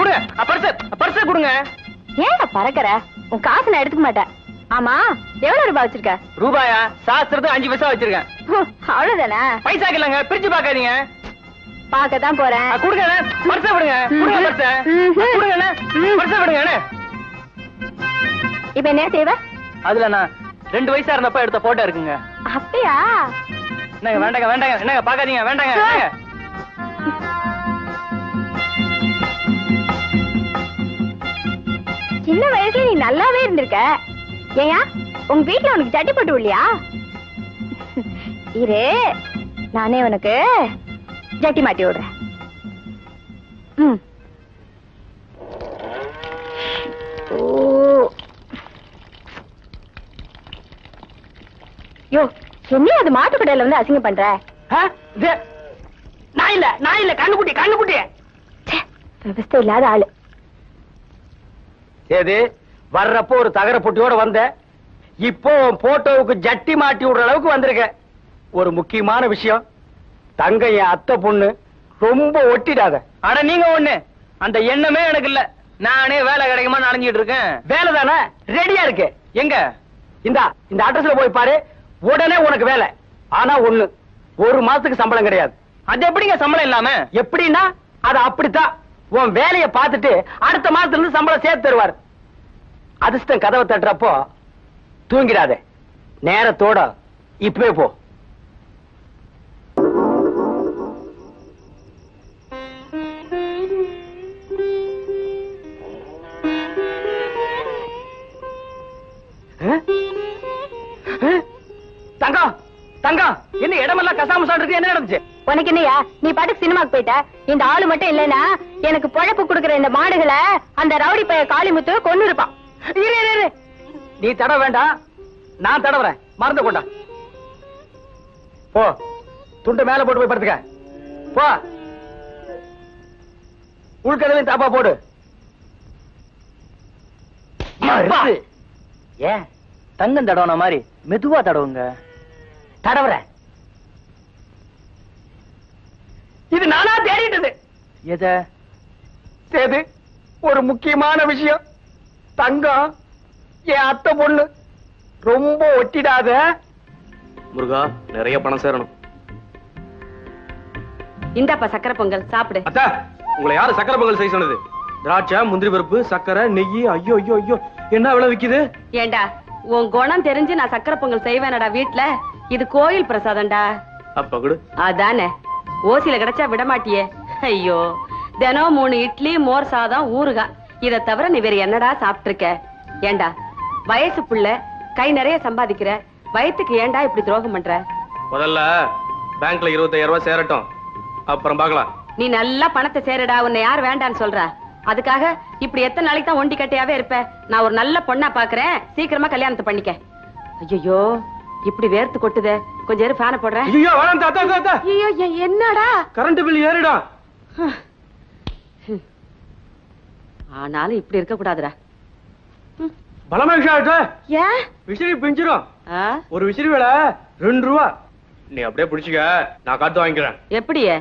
கொடுங்க பர்ஸ் கொடுங்க. ஏன் பறக்கற? உன் காசு நான் எடுத்துக்க மாட்டேன். ஆமா, எவ்வளவு ரூபாய் வச்சிருக்க? ரூபாயா? சாஸ்திரத்துக்கு 5 பைசா வச்சிருக்கேன். அவ்வளவுதானே? பைசா இல்லங்க, பிரிச்சு பாக்காதீங்க. பாக்கத்தான் போறேன். கொடுங்க பர்ஸ் விடுங்க. கொடுங்க பர்ஸ் கொடுங்க. பர்ஸ் விடுங்க. இப்ப என்ன செய்வ? அதுல நான் 2 வயசா இருந்தப்ப எடுத்த போட்டோ இருக்குங்க. அப்படியா? என்னங்க வேண்டாங்க வேண்டாங்க, என்னங்க பாக்காதீங்க, வேண்டாங்க. சின்ன வயசுல நீ நல்லாவே இருந்திருக்க. ஏயா உங்க வீட்டுல உனக்கு சட்டி போட்டு இல்லையா? இரு, நானே உனக்கு ஜட்டி மாட்டி விடுறேன். யோ, என்ன அது மாட்டுக்கடையில வந்து அசிங்கம் பண்ற? நான் இல்ல கண்ணுக்குட்டி. விவசாய இல்லாத ஆளு. ஏது வர்றப்போ ஒரு தகர பொட்டியோட வந்த, இப்போ போட்டோவுக்கு ஜட்டி மாட்டி விடுற அளவுக்கு வந்திருக்க. ஒரு முக்கியமான விஷயம், தங்க என் அத்தை பொண்ணு, ரொம்ப ஒட்டிடாத. அட நீங்க ஒண்ணு, அந்த எண்ணமே எனக்கு இல்ல. நானே வேலை கிடைக்குமா அலைஞ்சிட்டு இருக்கேன். வேலை தானே, ரெடியா இருக்கு. எங்க? இந்த அட்ரஸ்ல போய் பாரு, உடனே உனக்கு வேலை. ஆனா ஒண்ணு, 1 மாசத்துக்கு சம்பளம் கிடையாது. அது எப்படிங்க சம்பளம் இல்லாம? எப்படின்னா அது அப்படித்தான். உன் வேலையை பார்த்துட்டு அடுத்த மாசத்துல இருந்து சம்பளம் சேர்த்து தருவார். அதிர்ஷ்டம் கதவை தட்டுறப்போ தூங்கிடாதே, நேரத்தோட இப்பவே போ. தங்கம் தங்கம், என்ன இடமெல்லாம் கசாம சாப்பிட்டு என்ன நடந்துச்சு? உனக்கு என்னையா, நீ பாட்டுக்கு சினிமாக்கு போயிட்ட. இந்த ஆளு மட்டும் இல்லைன்னா எனக்கு பொழப்பு கொடுக்கிற இந்த மாடுகளை அந்த ரவுடி பைய காளிமுத்து கொன்னு இருப்பான். நீ தட வேண்டாம், நான் தடவுறேன். மறந்து கொண்டா போ, துண்டு மேல போட்டு போய் படுத்துக்க போ. உள்கதவையும் தாப்பா போடு. ஏன் தங்கம் தடவன மாதிரி மெதுவா தடவுங்க. தடவுற இது நானா தேடிட்டது. எத? சேது, ஒரு முக்கியமான விஷயம். தங்கம் என் அத்தை பொண்ணு, ரொம்ப ஒட்டிடாத. முருகா, நிறைய பணம் சேரணும். இந்தாப்பா சக்கரை பொங்கல் சாப்பிடு. அத்தா, உங்களை யாரு சக்கரை பொங்கல் செய்ய சொன்னது? திராட்சை, முந்திரி பருப்பு, சக்கரை, நெய். ஐயோ ஐயோ ஐயோ, என்ன விலை விக்குது? ஏண்டா, உன் குணம் தெரிஞ்சு நான் சக்கரை பொங்கல் செய்வேனடா வீட்டுல. இது கோயில் பிரசாதம்டா. அப்ப கொடு. அதானே, ஓசில கிடைச்சா விட மாட்டியே. ஐயோ, தினம் 3 இட்லி, மோர் சாதம், ஊறுகாய். இத தவிர நீ வேற என்னடா சாப்பிட்டு இருக்க? ஏண்டா, வயசு புள்ள, கை நிறைய சம்பாதிக்கிற, வயத்துக்கு ஏண்டா இப்படி துரோகம் பண்ற? முதல்ல பேங்க்ல 25,000 ரூபாய் சேரட்டும், அப்புறம் பார்க்கலாம். நீ நல்லா பணத்தை சேரடா. உன்னை யார் வேண்டான்னு சொல்ற? அதுக்காக இப்படி எத்தனை நாளைக்கு தான் ஒண்டி கட்டையாவே இருப்ப? நான் ஒரு நல்ல பொண்ணா பாக்குறேன், சீக்கிரமா கல்யாணத்தை பண்ணிக்க. ஐயோ, இப்படி வேர்த்து கொட்டுதே, கொஞ்சம் நேரம் ஃபேனை போடுறேன். ஐயோ வேணாம் தாத்தா தாத்தா. ஐயோ, என்னடா? கரண்ட் பில் ஏறிடா. ஆனாலும் இப்படி இருக்க கூடாதுடா. பலமா விஷயம். ஏன் விசிறி பிஞ்சிரும். ஒரு விசிறி வேலை 2 ரூபா. நீ அப்படியே பிடிச்சுக்க, நான் காத்து வாங்கிக்கிறேன். எப்படியே?